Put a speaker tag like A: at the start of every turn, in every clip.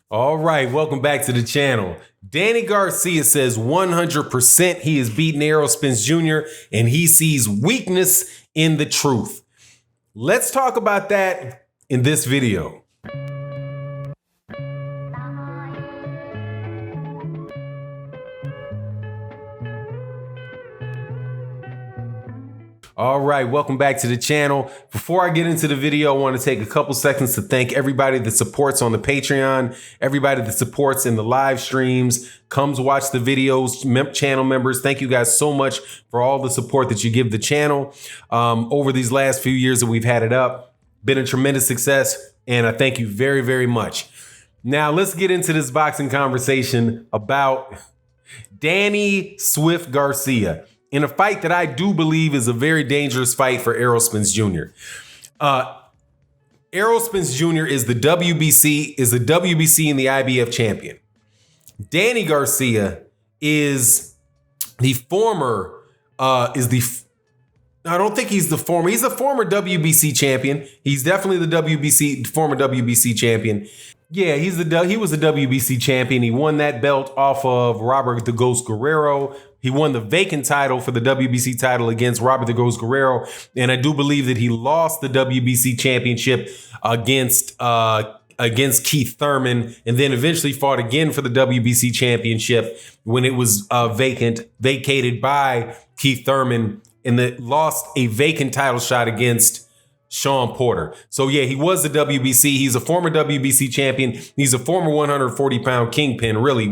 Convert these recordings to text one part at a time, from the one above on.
A: All right, welcome back to the channel. Danny Garcia says 100% he has beaten Errol Spence Jr. and he sees weakness in the truth. Let's talk about that in this video. All right, welcome back to the channel. Before I get into the video, I want to take a couple seconds to thank everybody that supports on the Patreon, everybody that supports in the live streams, comes watch the videos, channel members. Thank you guys so much for all the support that you give the channel over these last few years that we've had it up. Been a tremendous success, and I thank you very, very much. Now, let's get into this boxing conversation about Danny Swift Garcia, in a fight that I do believe is a very dangerous fight for Errol Spence Jr. Errol Spence Jr. is the WBC and the IBF champion. Danny Garcia is the former, I don't think he's the former. He's a former WBC champion. He's definitely the former WBC champion. Yeah, he was the WBC champion. He won that belt off of Robert the Ghost Guerrero. He won the vacant title for the WBC title against Robert the Ghost Guerrero. And I do believe that he lost the WBC championship against Keith Thurman, and then eventually fought again for the WBC championship when it was vacated by Keith Thurman, and that lost a vacant title shot against Shawn Porter. So yeah, he was the WBC. He's a former WBC champion. He's a former 140-pound kingpin. Really,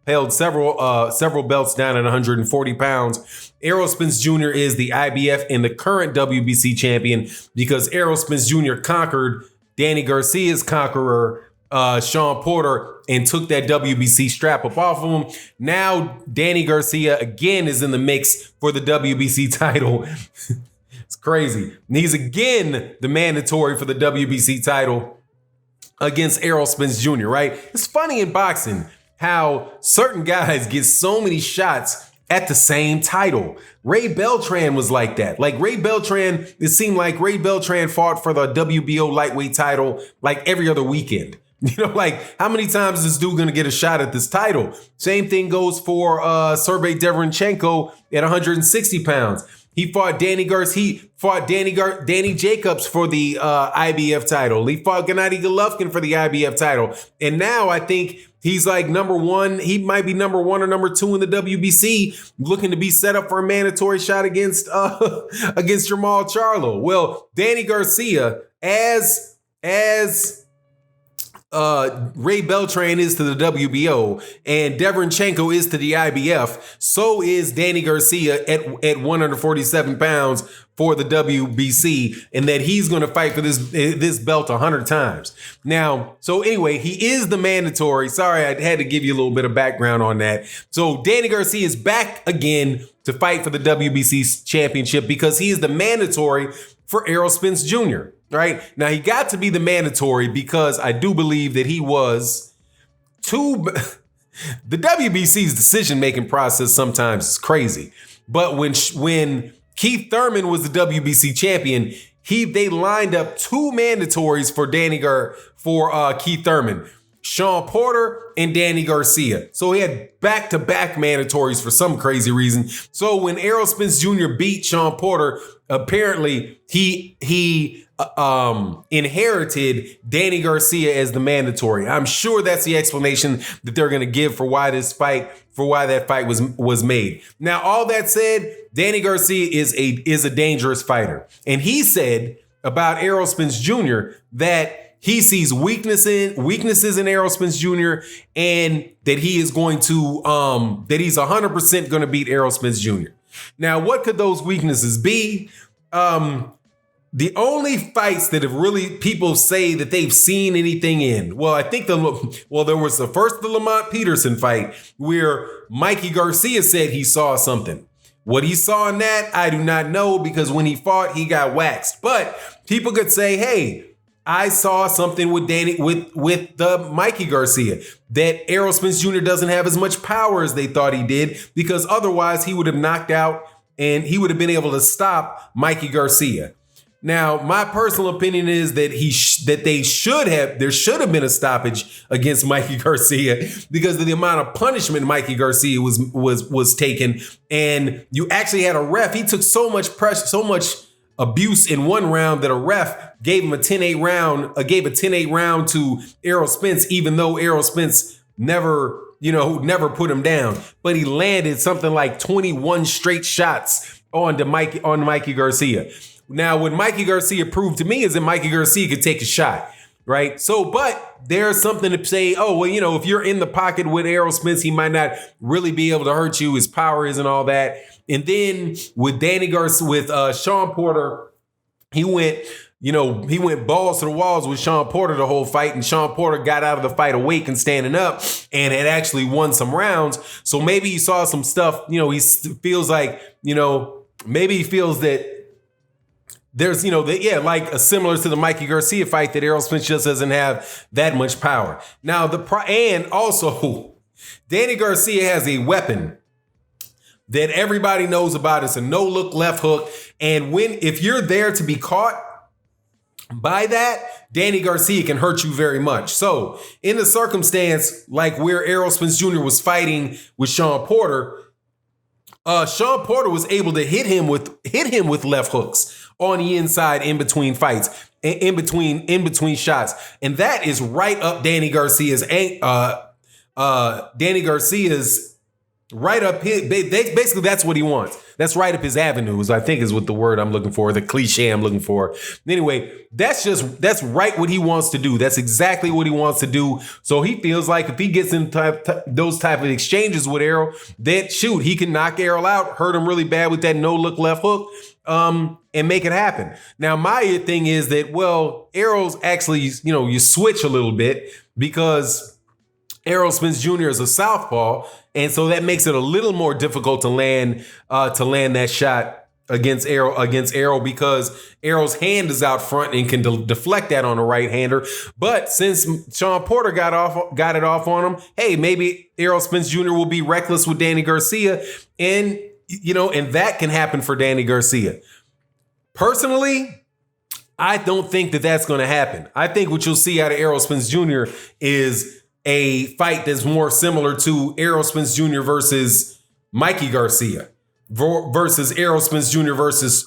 A: held several belts down at 140 pounds. Errol Spence Jr. is the IBF and the current WBC champion because Errol Spence Jr. conquered Danny Garcia's conqueror, Shawn Porter, and took that WBC strap up off of him. Now Danny Garcia again is in the mix for the WBC title. It's crazy. And he's again the mandatory for the WBC title against Errol Spence Jr., right? It's funny in boxing how certain guys get so many shots at the same title. Ray Beltran was like that. Like it seemed like Ray Beltran fought for the WBO lightweight title like every other weekend. You know, like how many times is this dude going to get a shot at this title? Same thing goes for Sergey Derevyanchenko at 160 pounds. He fought Danny Jacobs for the IBF title. He fought Gennady Golovkin for the IBF title. And now I think he's like number one. He might be number one or number two in the WBC, looking to be set up for a mandatory shot against Jamal Charlo. Well, Danny Garcia, as Ray Beltran is to the WBO and Derevyanchenko is to the IBF, so is Danny Garcia at 147 pounds for the WBC, and that he's going to fight for this belt 100 times. Now, so anyway, he is the mandatory. Sorry, I had to give you a little bit of background on that. So Danny Garcia is back again to fight for the WBC championship because he is the mandatory for Errol Spence Jr. Right now, he got to be the mandatory because I do believe that he was the WBC's decision-making process sometimes is crazy. But when Keith Thurman was the WBC champion, they lined up two mandatories for Keith Thurman, Shawn Porter and Danny Garcia. So he had back-to-back mandatories for some crazy reason. So when Errol Spence Jr. beat Shawn Porter, apparently he inherited Danny Garcia as the mandatory. I'm sure that's the explanation that they're going to give for why that fight was made. Now, all that said, Danny Garcia is a dangerous fighter, and he said about Errol Spence Jr. that he sees weaknesses in Errol Spence Jr. and that he is going to that he's 100% going to beat Errol Spence Jr. Now, what could those weaknesses be? The only fights that have really people say that they've seen anything in. Well, I think there was the Lamont Peterson fight where Mikey Garcia said he saw something. What he saw in that, I do not know, because when he fought, he got waxed. But people could say, hey, I saw something with the Mikey Garcia, that Errol Spence Jr. doesn't have as much power as they thought he did, because otherwise he would have knocked out and he would have been able to stop Mikey Garcia. Now, my personal opinion is that there should have been a stoppage against Mikey Garcia because of the amount of punishment Mikey Garcia was taking, and you actually had a ref. He took so much pressure, so much abuse in one round that a ref gave him a 10-8 round. Gave a 10-8 round to Errol Spence, even though Errol Spence never put him down, but he landed something like 21 straight shots on Mikey Garcia. Now, what Mikey Garcia proved to me is that Mikey Garcia could take a shot, right? So, but there's something to say, oh, well, if you're in the pocket with Errol Spence, he might not really be able to hurt you. His power isn't all that. And then with Shawn Porter, he went balls to the walls with Shawn Porter the whole fight, and Shawn Porter got out of the fight awake and standing up and had actually won some rounds. So maybe he saw some stuff, he feels like, maybe he feels that there's, similar to the Mikey Garcia fight, that Errol Spence just doesn't have that much power. Now, and also, Danny Garcia has a weapon that everybody knows about. It's a no-look left hook. And if you're there to be caught by that, Danny Garcia can hurt you very much. So, in the circumstance like where Errol Spence Jr. was fighting with Shawn Porter, Shawn Porter was able to hit him with left hooks on the inside in between fights, in between shots, and that is right up Danny Garcia's right up his. Basically, that's what he wants. That's right up his avenues, I think, is what the word I'm looking for, the cliche I'm looking for. Anyway, that's right what he wants to do. That's exactly what he wants to do. So he feels like if he gets in those type of exchanges with Errol, that he can knock Errol out, hurt him really bad with that no-look left hook, and make it happen. Now, my thing is that, well, Errol's actually, you switch a little bit because Errol Spence Jr. is a southpaw, and so that makes it a little more difficult to land that shot against Errol because Errol's hand is out front and can deflect that on a right-hander. But since Shawn Porter got it off on him, hey, maybe Errol Spence Jr. will be reckless with Danny Garcia, and that can happen for Danny Garcia. Personally, I don't think that that's going to happen. I think what you'll see out of Errol Spence Jr. is a fight that's more similar to Errol Spence Jr. versus Mikey Garcia versus Errol Spence Jr. versus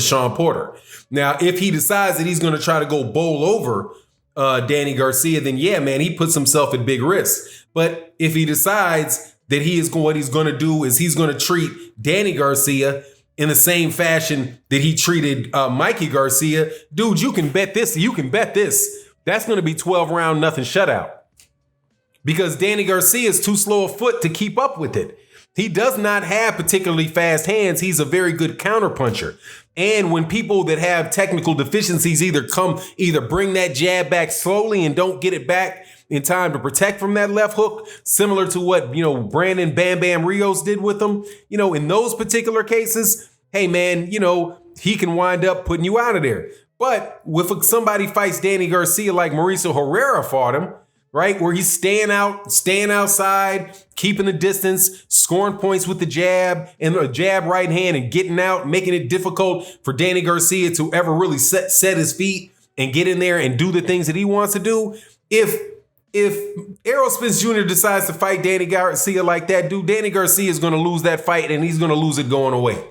A: Shawn Porter. Now, if he decides that he's going to try to go bowl over Danny Garcia, then yeah, man, he puts himself at big risk. But if he decides that what he's going to do is he's going to treat Danny Garcia in the same fashion that he treated Mikey Garcia, dude, you can bet this. That's going to be 12-round nothing shutout. Because Danny Garcia is too slow a foot to keep up with it. He does not have particularly fast hands. He's a very good counterpuncher. And when people that have technical deficiencies either bring that jab back slowly and don't get it back in time to protect from that left hook, similar to what, Brandon Bam Bam Rios did with him, in those particular cases, hey man, he can wind up putting you out of there. But if somebody fights Danny Garcia like Mauricio Herrera fought him, right, where he's staying outside, keeping the distance, scoring points with the jab and a jab right hand and getting out, making it difficult for Danny Garcia to ever really set his feet and get in there and do the things that he wants to do. If Errol Spence Jr. decides to fight Danny Garcia like that, dude, Danny Garcia is going to lose that fight and he's going to lose it going away.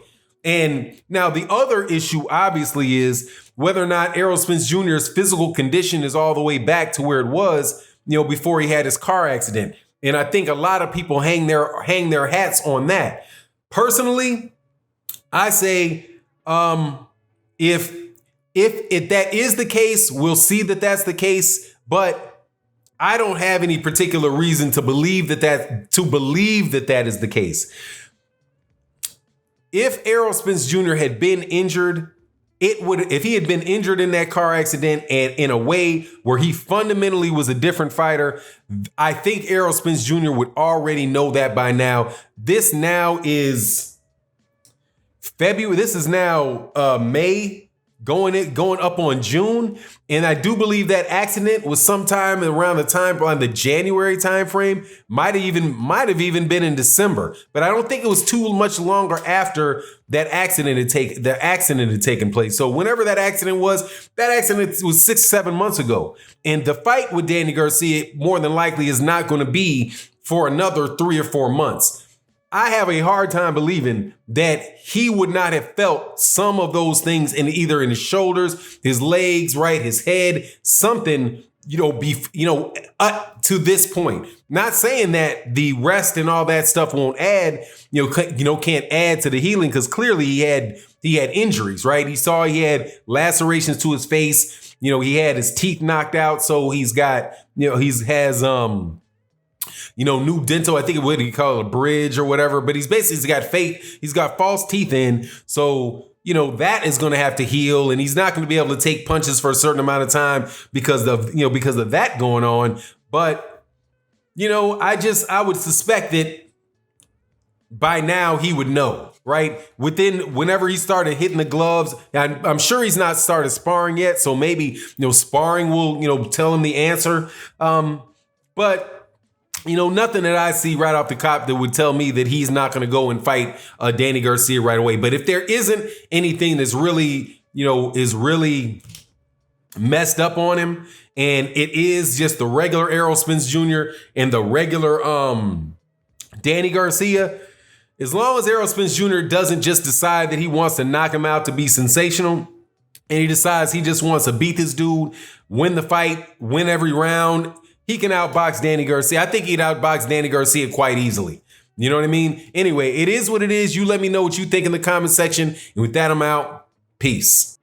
A: And now the other issue obviously is whether or not Errol Spence Jr.'s physical condition is all the way back to where it was, before he had his car accident. And I think a lot of people hang their hats on that. Personally, I say if that is the case, we'll see that that's the case, but I don't have any particular reason to believe that that is the case. If Errol Spence Jr. had been injured, if he had been injured in that car accident and in a way where he fundamentally was a different fighter, I think Errol Spence Jr. would already know that by now. This now is February. This is now May. going up on June. And I do believe that accident was sometime around the January time frame. Might have even been in December. But I don't think it was too much longer after that accident had taken place. So whenever that accident was 6-7 months ago. And the fight with Danny Garcia more than likely is not going to be for another 3 or 4 months. I have a hard time believing that he would not have felt some of those things either in his shoulders, his legs, right, his head, something, to this point. Not saying that the rest and all that stuff won't add, can't add to the healing, because clearly he had injuries, right? He had lacerations to his face. He had his teeth knocked out, so he's got, new dental. I think what he call it, a bridge or whatever. But he's got false teeth in. So, that is going to have to heal, and he's not going to be able to take punches for a certain amount of time because of that going on. But, I would suspect that by now he would know, right? Whenever he started hitting the gloves, I'm sure he's not started sparring yet. So maybe, sparring will, tell him the answer. But nothing that I see right off the cop that would tell me that he's not going to go and fight Danny Garcia right away. But if there isn't anything that's really, is really messed up on him, and it is just the regular Errol Spence Jr. and the regular Danny Garcia, as long as Errol Spence Jr. doesn't just decide that he wants to knock him out to be sensational, and he decides he just wants to beat this dude, win the fight, win every round, he can outbox Danny Garcia. I think he'd outbox Danny Garcia quite easily. You know what I mean? Anyway, it is what it is. You let me know what you think in the comment section. And with that, I'm out. Peace.